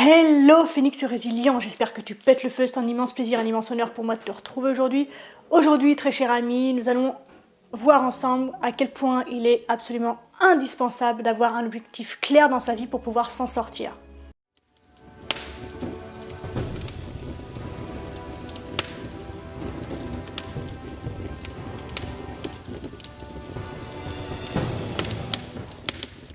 Hello Phénix Résilient, j'espère que tu pètes le feu, c'est un immense plaisir, un immense honneur pour moi de te retrouver aujourd'hui. Aujourd'hui, très cher ami, nous allons voir ensemble à quel point il est absolument indispensable d'avoir un objectif clair dans sa vie pour pouvoir s'en sortir.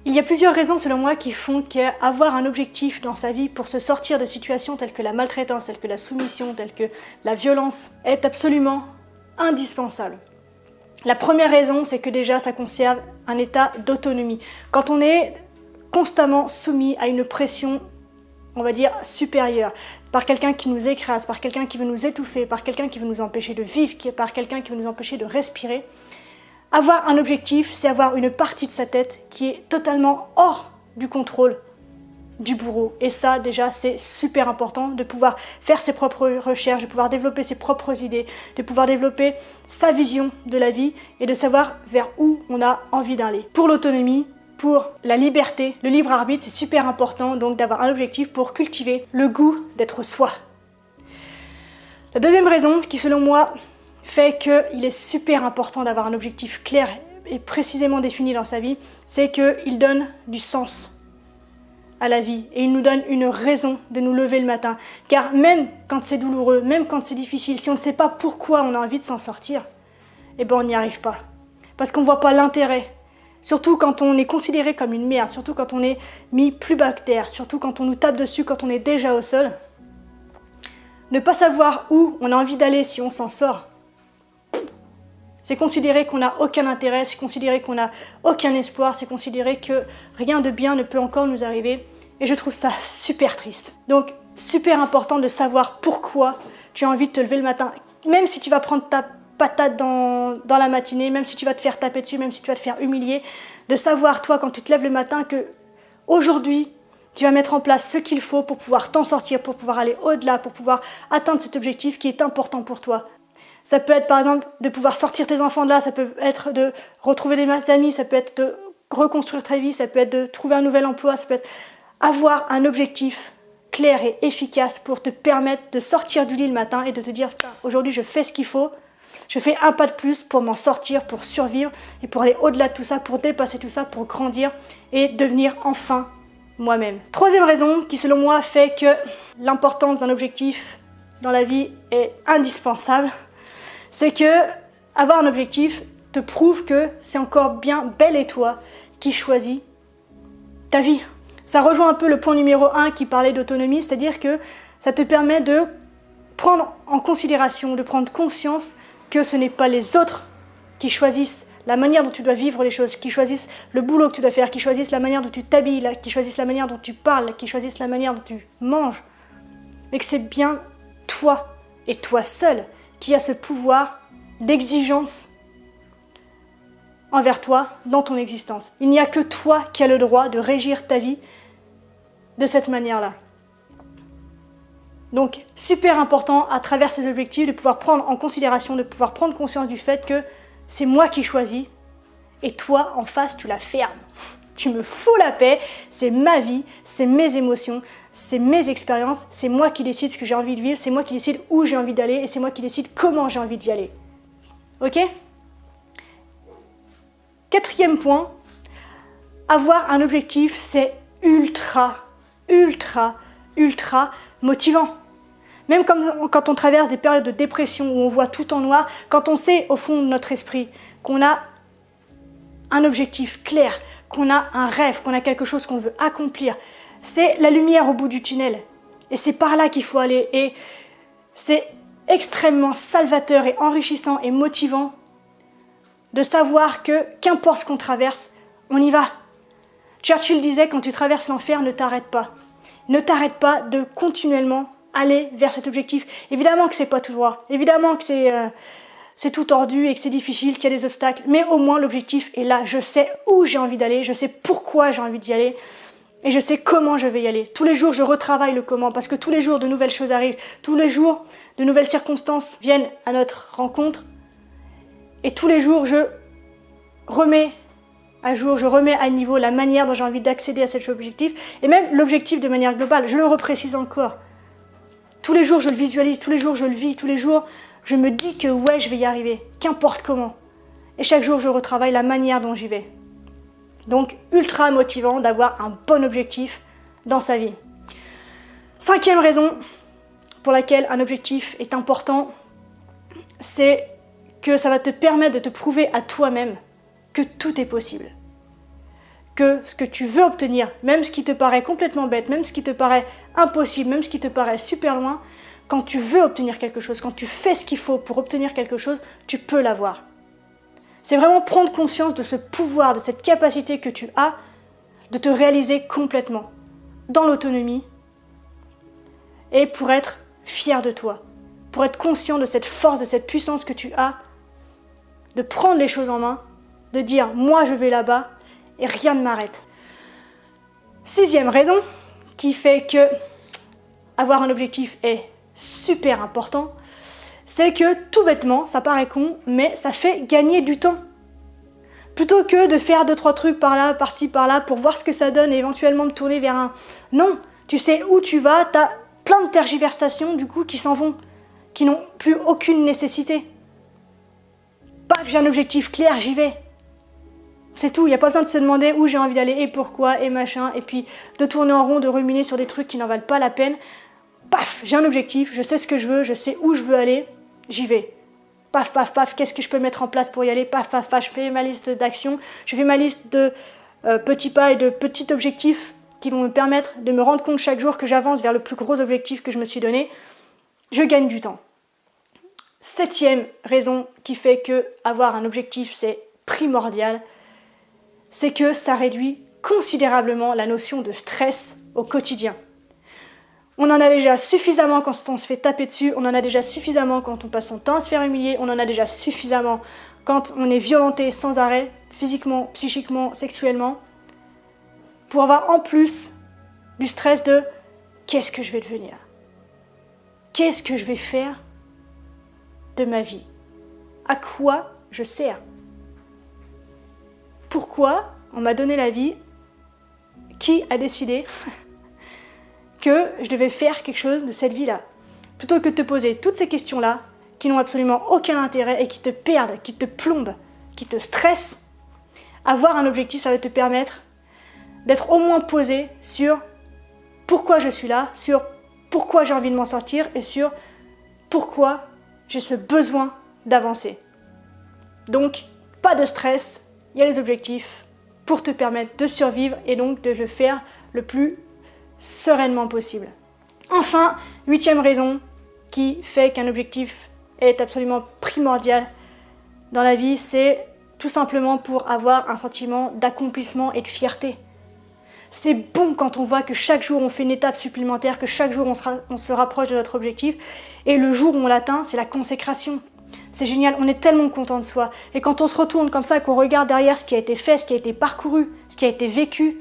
Il y a plusieurs raisons selon moi qui font qu'avoir un objectif dans sa vie pour se sortir de situations telles que la maltraitance, telles que la soumission, telles que la violence est absolument indispensable. La première raison, c'est que déjà ça conserve un état d'autonomie. Quand on est constamment soumis à une pression, on va dire, supérieure, par quelqu'un qui nous écrase, par quelqu'un qui veut nous étouffer, par quelqu'un qui veut nous empêcher de vivre, par quelqu'un qui veut nous empêcher de respirer, avoir un objectif, c'est avoir une partie de sa tête qui est totalement hors du contrôle du bourreau. Et ça, déjà, c'est super important de pouvoir faire ses propres recherches, de pouvoir développer ses propres idées, de pouvoir développer sa vision de la vie et de savoir vers où on a envie d'aller. Pour l'autonomie, pour la liberté, le libre arbitre, c'est super important donc d'avoir un objectif pour cultiver le goût d'être soi. La deuxième raison qui, selon moi, fait qu'il est super important d'avoir un objectif clair et précisément défini dans sa vie, c'est qu'il donne du sens à la vie et il nous donne une raison de nous lever le matin. Car même quand c'est douloureux, même quand c'est difficile, si on ne sait pas pourquoi on a envie de s'en sortir, eh ben on n'y arrive pas. Parce qu'on ne voit pas l'intérêt. Surtout quand on est considéré comme une merde, surtout quand on est mis plus bas que terre, surtout quand on nous tape dessus, quand on est déjà au sol. Ne pas savoir où on a envie d'aller si on s'en sort, c'est considérer qu'on n'a aucun intérêt, c'est considérer qu'on n'a aucun espoir, c'est considérer que rien de bien ne peut encore nous arriver. Et je trouve ça super triste. Donc, super important de savoir pourquoi tu as envie de te lever le matin. Même si tu vas prendre ta patate dans la matinée, même si tu vas te faire taper dessus, même si tu vas te faire humilier, de savoir, toi, quand tu te lèves le matin, que aujourd'hui, tu vas mettre en place ce qu'il faut pour pouvoir t'en sortir, pour pouvoir aller au-delà, pour pouvoir atteindre cet objectif qui est important pour toi. Ça peut être par exemple de pouvoir sortir tes enfants de là, ça peut être de retrouver des amis, ça peut être de reconstruire ta vie, ça peut être de trouver un nouvel emploi, ça peut être avoir un objectif clair et efficace pour te permettre de sortir du lit le matin et de te dire aujourd'hui je fais ce qu'il faut, je fais un pas de plus pour m'en sortir, pour survivre et pour aller au-delà de tout ça, pour dépasser tout ça, pour grandir et devenir enfin moi-même. Troisième raison qui selon moi fait que l'importance d'un objectif dans la vie est indispensable, c'est que avoir un objectif te prouve que c'est encore bien bel et toi qui choisis ta vie. Ça rejoint un peu le point numéro 1 qui parlait d'autonomie, c'est-à-dire que ça te permet de prendre en considération, de prendre conscience que ce n'est pas les autres qui choisissent la manière dont tu dois vivre les choses, qui choisissent le boulot que tu dois faire, qui choisissent la manière dont tu t'habilles, qui choisissent la manière dont tu parles, qui choisissent la manière dont tu manges, mais que c'est bien toi et toi seul qui a ce pouvoir d'exigence envers toi dans ton existence. Il n'y a que toi qui as le droit de régir ta vie de cette manière-là. Donc, super important à travers ces objectifs de pouvoir prendre en considération, de pouvoir prendre conscience du fait que c'est moi qui choisis et toi, en face, tu la fermes. Tu me fous la paix, c'est ma vie, c'est mes émotions, c'est mes expériences, c'est moi qui décide ce que j'ai envie de vivre, c'est moi qui décide où j'ai envie d'aller et c'est moi qui décide comment j'ai envie d'y aller. Ok ? Quatrième point, avoir un objectif, c'est ultra motivant. Même quand on traverse des périodes de dépression où on voit tout en noir, quand on sait au fond de notre esprit qu'on a un objectif clair, qu'on a un rêve, qu'on a quelque chose qu'on veut accomplir, c'est la lumière au bout du tunnel. Et c'est par là qu'il faut aller. Et c'est extrêmement salvateur et enrichissant et motivant de savoir que, qu'importe ce qu'on traverse, on y va. Churchill disait, quand tu traverses l'enfer, ne t'arrête pas. Ne t'arrête pas de continuellement aller vers cet objectif. Évidemment que c'est pas tout droit. Évidemment que c'est tout tordu et que c'est difficile, qu'il y a des obstacles. Mais au moins, l'objectif est là. Je sais où j'ai envie d'aller, je sais pourquoi j'ai envie d'y aller et je sais comment je vais y aller. Tous les jours, je retravaille le comment parce que tous les jours, de nouvelles choses arrivent. Tous les jours, de nouvelles circonstances viennent à notre rencontre. Et tous les jours, je remets à jour, je remets à niveau la manière dont j'ai envie d'accéder à cet objectif, et même l'objectif de manière globale, je le reprécise encore. Tous les jours, je le visualise, tous les jours, je le vis, tous les jours, je me dis que ouais, je vais y arriver, qu'importe comment. Et chaque jour, je retravaille la manière dont j'y vais. Donc, ultra motivant d'avoir un bon objectif dans sa vie. 5e raison pour laquelle un objectif est important, c'est que ça va te permettre de te prouver à toi-même que tout est possible. Que ce que tu veux obtenir, même ce qui te paraît complètement bête, même ce qui te paraît impossible, même ce qui te paraît super loin, quand tu veux obtenir quelque chose, quand tu fais ce qu'il faut pour obtenir quelque chose, tu peux l'avoir. C'est vraiment prendre conscience de ce pouvoir, de cette capacité que tu as de te réaliser complètement, dans l'autonomie, et pour être fier de toi, pour être conscient de cette force, de cette puissance que tu as, de prendre les choses en main, de dire « moi je vais là-bas et rien ne m'arrête ». 6e raison qui fait que avoir un objectif est super important, c'est que tout bêtement, ça paraît con, mais ça fait gagner du temps. Plutôt que de faire 2-3 trucs par là, par-ci, par-là, pour voir ce que ça donne et éventuellement me tourner vers un... Non, tu sais où tu vas, tu as plein de tergiversations du coup qui s'en vont, qui n'ont plus aucune nécessité. Paf, j'ai un objectif clair, j'y vais. C'est tout, il n'y a pas besoin de se demander où j'ai envie d'aller et pourquoi et machin, et puis de tourner en rond, de ruminer sur des trucs qui n'en valent pas la peine. Paf, j'ai un objectif, je sais ce que je veux, je sais où je veux aller, j'y vais. Paf, paf, paf, qu'est-ce que je peux mettre en place pour y aller? Paf, paf, paf, je fais ma liste d'actions, je fais ma liste de petits pas et de petits objectifs qui vont me permettre de me rendre compte chaque jour que j'avance vers le plus gros objectif que je me suis donné. Je gagne du temps. 7e raison qui fait que avoir un objectif, c'est primordial, c'est que ça réduit considérablement la notion de stress au quotidien. On en a déjà suffisamment quand on se fait taper dessus, on en a déjà suffisamment quand on passe son temps à se faire humilier, on en a déjà suffisamment quand on est violenté sans arrêt, physiquement, psychiquement, sexuellement, pour avoir en plus du stress de « qu'est-ce que je vais devenir? Qu'est-ce que je vais faire de ma vie? À quoi je sers? Pourquoi on m'a donné la vie? Qui a décidé que je devais faire quelque chose de cette vie-là? » Plutôt que de te poser toutes ces questions-là, qui n'ont absolument aucun intérêt et qui te perdent, qui te plombent, qui te stressent, avoir un objectif, ça va te permettre d'être au moins posé sur pourquoi je suis là, sur pourquoi j'ai envie de m'en sortir et sur pourquoi j'ai ce besoin d'avancer. Donc, pas de stress, il y a les objectifs pour te permettre de survivre et donc de le faire le plus sereinement possible. Enfin, 8e raison qui fait qu'un objectif est absolument primordial dans la vie, c'est tout simplement pour avoir un sentiment d'accomplissement et de fierté. C'est bon quand on voit que chaque jour on fait une étape supplémentaire, que chaque jour on se rapproche de notre objectif, et le jour où on l'atteint, c'est la consécration. C'est génial, on est tellement content de soi. Et quand on se retourne comme ça, qu'on regarde derrière ce qui a été fait, ce qui a été parcouru, ce qui a été vécu,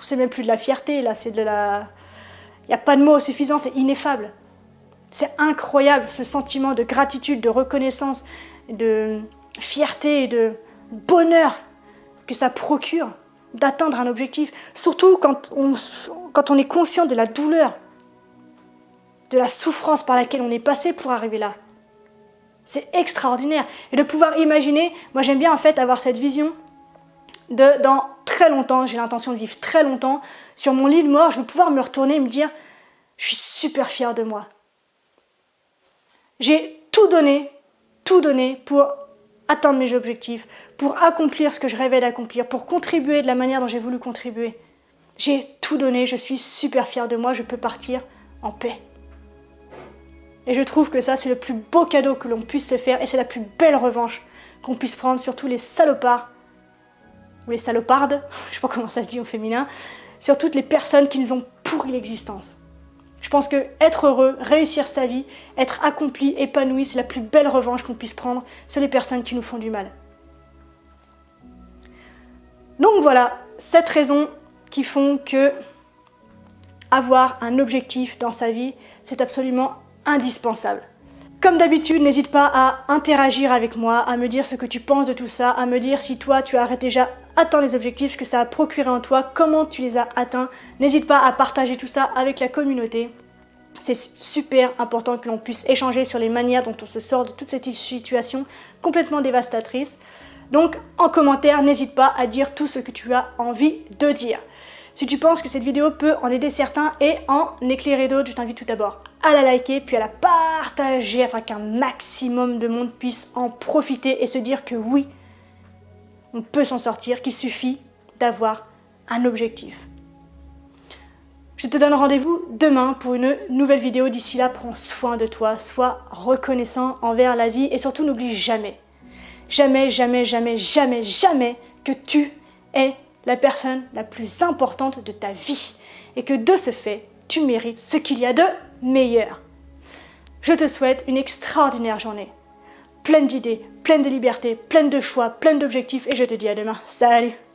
c'est même plus de la fierté, là, c'est de la... Il n'y a pas de mots suffisants, c'est ineffable. C'est incroyable, ce sentiment de gratitude, de reconnaissance, de fierté et de bonheur que ça procure d'atteindre un objectif. Surtout quand on est conscient de la douleur, de la souffrance par laquelle on est passé pour arriver là. C'est extraordinaire. Et de pouvoir imaginer, moi j'aime bien en fait avoir cette vision de dans très longtemps, j'ai l'intention de vivre très longtemps, sur mon lit de mort, je vais pouvoir me retourner et me dire, je suis super fière de moi. J'ai tout donné pour atteindre mes objectifs, pour accomplir ce que je rêvais d'accomplir, pour contribuer de la manière dont j'ai voulu contribuer. J'ai tout donné, je suis super fière de moi, je peux partir en paix. Et je trouve que ça, c'est le plus beau cadeau que l'on puisse se faire et c'est la plus belle revanche qu'on puisse prendre sur tous les salopards, ou les salopardes, je sais pas comment ça se dit au féminin, sur toutes les personnes qui nous ont pourri l'existence. Je pense que être heureux, réussir sa vie, être accompli, épanoui, c'est la plus belle revanche qu'on puisse prendre sur les personnes qui nous font du mal. Donc voilà, 7 raisons qui font que avoir un objectif dans sa vie, c'est absolument indispensable. Comme d'habitude, n'hésite pas à interagir avec moi, à me dire ce que tu penses de tout ça, à me dire si toi tu as déjà atteint les objectifs, ce que ça a procuré en toi, comment tu les as atteints. N'hésite pas à partager tout ça avec la communauté. C'est super important que l'on puisse échanger sur les manières dont on se sort de toute cette situation complètement dévastatrice. Donc en commentaire, n'hésite pas à dire tout ce que tu as envie de dire. Si tu penses que cette vidéo peut en aider certains et en éclairer d'autres, je t'invite tout d'abord à la liker, puis à la partager afin qu'un maximum de monde puisse en profiter et se dire que oui, on peut s'en sortir, qu'il suffit d'avoir un objectif. Je te donne rendez-vous demain pour une nouvelle vidéo. D'ici là, prends soin de toi, sois reconnaissant envers la vie et surtout n'oublie jamais, jamais, jamais, jamais, jamais, jamais que tu es la personne la plus importante de ta vie et que de ce fait, tu mérites ce qu'il y a de meilleur. Je te souhaite une extraordinaire journée, pleine d'idées, pleine de liberté, pleine de choix, pleine d'objectifs et je te dis à demain. Salut!